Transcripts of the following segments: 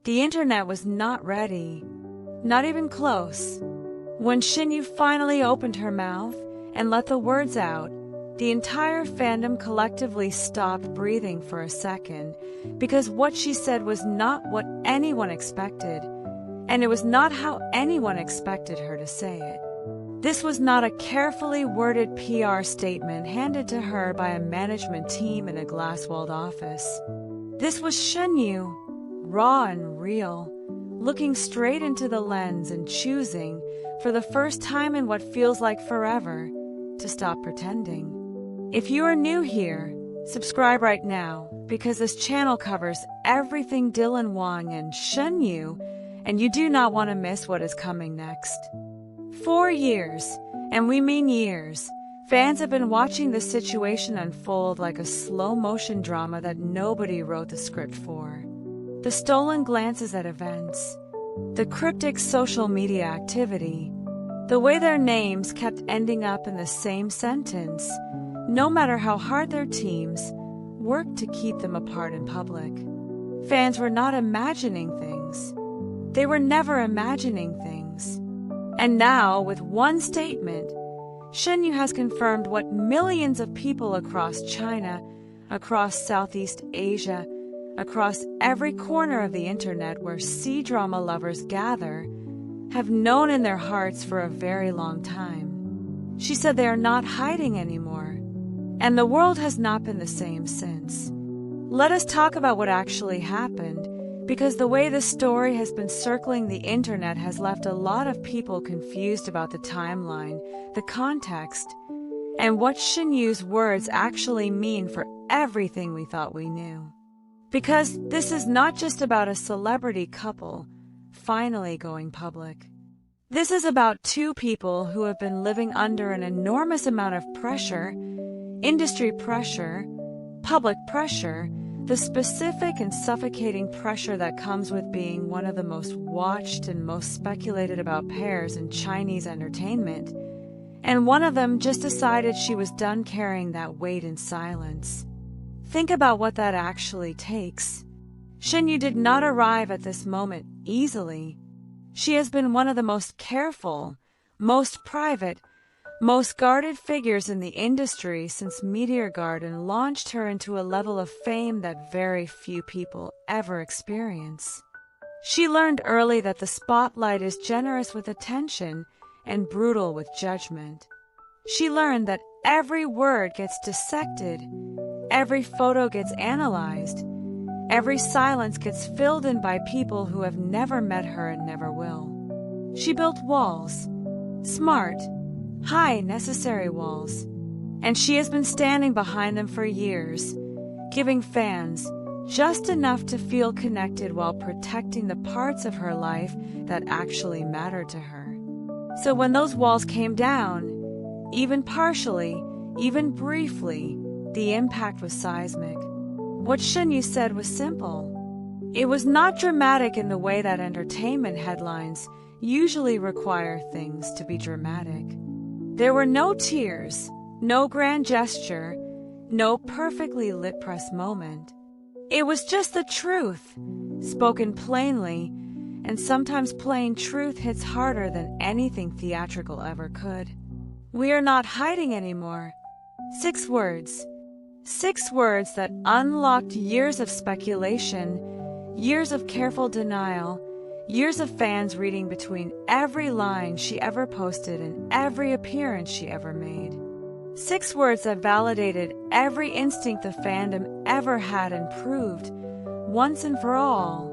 The internet was not ready, not even close. When Shen Yue finally opened her mouth and let the words out, the entire fandom collectively stopped breathing for a second, because what she said was not what anyone expected, and it was not how anyone expected her to say it. This was not a carefully worded PR statement handed to her by a management team in a glass-walled office. This was Shen Yue, raw and real, looking straight into the lens and choosing, for the first time in what feels like forever, to stop pretending. If you are new here, subscribe right now, because this channel covers everything Dylan Wang and Shen Yue, and you do not want to miss what is coming next. 4 years, and we mean years, fans have been watching this situation unfold like a slow-motion drama that nobody wrote the script for. The stolen glances at events, the cryptic social media activity, the way their names kept ending up in the same sentence, no matter how hard their teams worked to keep them apart in public. Fans were not imagining things. They were never imagining things. And now, with one statement, Shen Yue has confirmed what millions of people across China, across Southeast Asia, across every corner of the internet where C-drama lovers gather, have known in their hearts for a very long time. She said they are not hiding anymore. And the world has not been the same since. Let us talk about what actually happened, because the way this story has been circling the internet has left a lot of people confused about the timeline, the context, and what Shen Yue's words actually mean for everything we thought we knew. Because this is not just about a celebrity couple finally going public. This is about two people who have been living under an enormous amount of pressure, industry pressure, public pressure, the specific and suffocating pressure that comes with being one of the most watched and most speculated about pairs in Chinese entertainment. And one of them just decided she was done carrying that weight in silence. Think about what that actually takes. Shen Yue did not arrive at this moment easily. She has been one of the most careful, most private, most guarded figures in the industry since Meteor Garden launched her into a level of fame that very few people ever experience. She learned early that the spotlight is generous with attention and brutal with judgment. She learned that every word gets dissected, every photo gets analyzed, every silence gets filled in by people who have never met her and never will. She built walls, smart, high, necessary walls, and she has been standing behind them for years, giving fans just enough to feel connected while protecting the parts of her life that actually mattered to her. So when those walls came down, even partially, even briefly, the impact was seismic. What Shen Yue said was simple. It was not dramatic in the way that entertainment headlines usually require things to be dramatic. There were no tears, no grand gesture, no perfectly lit press moment. It was just the truth, spoken plainly, and sometimes plain truth hits harder than anything theatrical ever could. We are not hiding anymore. 6 words. 6 words that unlocked years of speculation, years of careful denial, years of fans reading between every line she ever posted and every appearance she ever made. 6 words that validated every instinct the fandom ever had and proved, once and for all,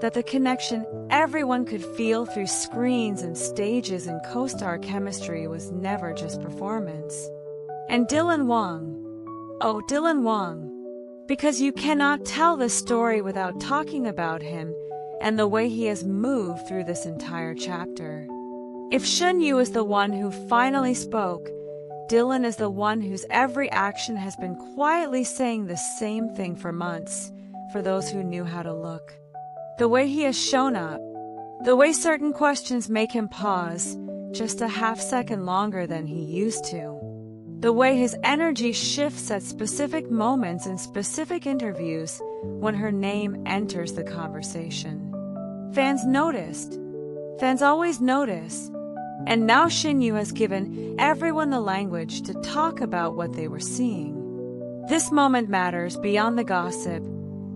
that the connection everyone could feel through screens and stages and co-star chemistry was never just performance. And Dylan Wang. Oh, Dylan Wang. Because you cannot tell this story without talking about him and the way he has moved through this entire chapter. If Shen Yue is the one who finally spoke, Dylan is the one whose every action has been quietly saying the same thing for months, for those who knew how to look. The way he has shown up, the way certain questions make him pause just a half-second longer than he used to, the way his energy shifts at specific moments in specific interviews when her name enters the conversation. Fans noticed. Fans always notice. And now Shen Yue has given everyone the language to talk about what they were seeing. This moment matters beyond the gossip,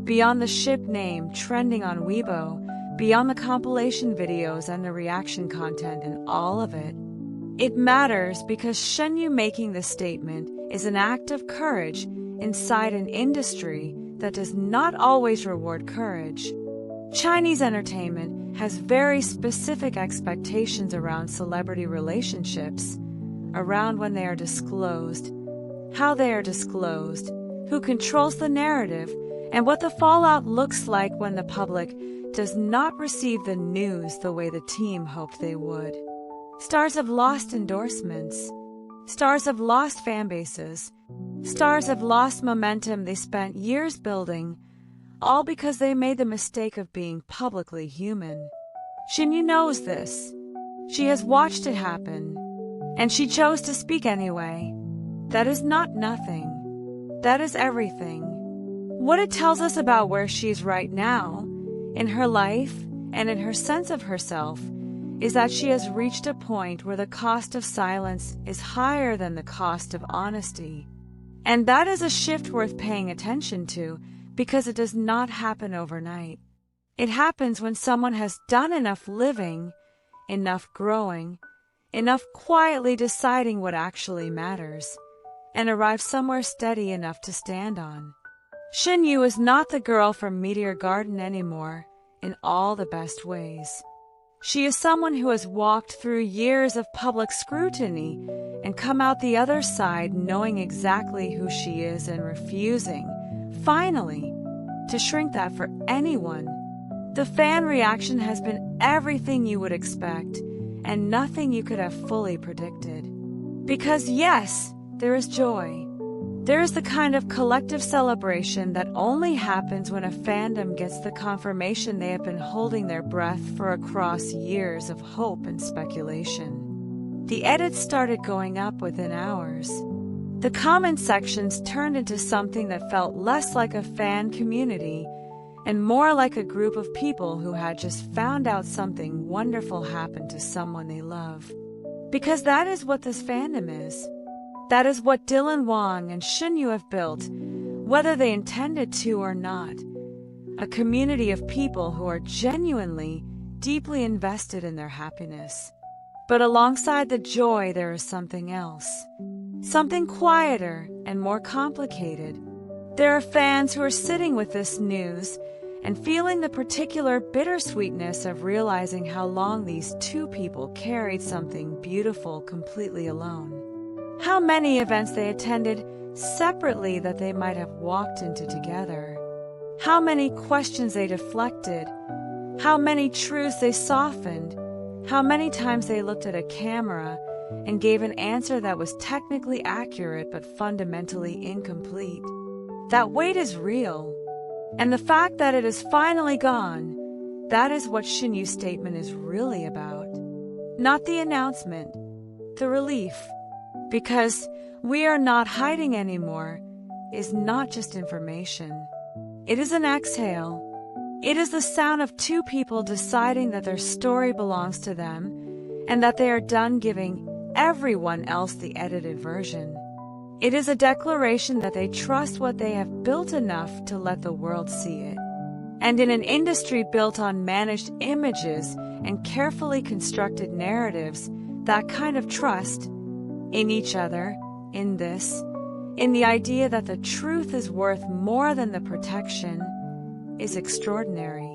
beyond the ship name trending on Weibo, beyond the compilation videos and the reaction content and all of it. It matters because Shen Yue making this statement is an act of courage inside an industry that does not always reward courage. Chinese entertainment has very specific expectations around celebrity relationships, around when they are disclosed, how they are disclosed, who controls the narrative, and what the fallout looks like when the public does not receive the news the way the team hoped they would. Stars have lost endorsements. Stars have lost fan bases. Stars have lost momentum they spent years building, all because they made the mistake of being publicly human. Shen Yue knows this. She has watched it happen, and she chose to speak anyway. That is not nothing. That is everything. What it tells us about where she's right now, in her life and in her sense of herself, is that she has reached a point where the cost of silence is higher than the cost of honesty. And that is a shift worth paying attention to, because it does not happen overnight. It happens when someone has done enough living, enough growing, enough quietly deciding what actually matters, and arrives somewhere steady enough to stand on. Shen Yue is not the girl from Meteor Garden anymore, in all the best ways. She is someone who has walked through years of public scrutiny and come out the other side knowing exactly who she is and refusing, finally, to shrink that for anyone. The fan reaction has been everything you would expect and nothing you could have fully predicted. Because yes, there is joy. There is the kind of collective celebration that only happens when a fandom gets the confirmation they have been holding their breath for across years of hope and speculation. The edits started going up within hours. The comment sections turned into something that felt less like a fan community and more like a group of people who had just found out something wonderful happened to someone they love. Because that is what this fandom is. That is what Dylan Wang and Shen Yue have built, whether they intended to or not. A community of people who are genuinely, deeply invested in their happiness. But alongside the joy, there is something else. Something quieter and more complicated. There are fans who are sitting with this news and feeling the particular bittersweetness of realizing how long these two people carried something beautiful completely alone. How many events they attended separately that they might have walked into together. How many questions they deflected. How many truths they softened. How many times they looked at a camera and gave an answer that was technically accurate but fundamentally incomplete. That weight is real. And the fact that it is finally gone, that is what Shen Yue's statement is really about. Not the announcement, the relief. Because we are not hiding anymore is not just information. It is an exhale. It is the sound of two people deciding that their story belongs to them and that they are done giving everyone else the edited version. It is a declaration that they trust what they have built enough to let the world see it. And in an industry built on managed images and carefully constructed narratives, that kind of trust in each other, in this, in the idea that the truth is worth more than the protection, is extraordinary.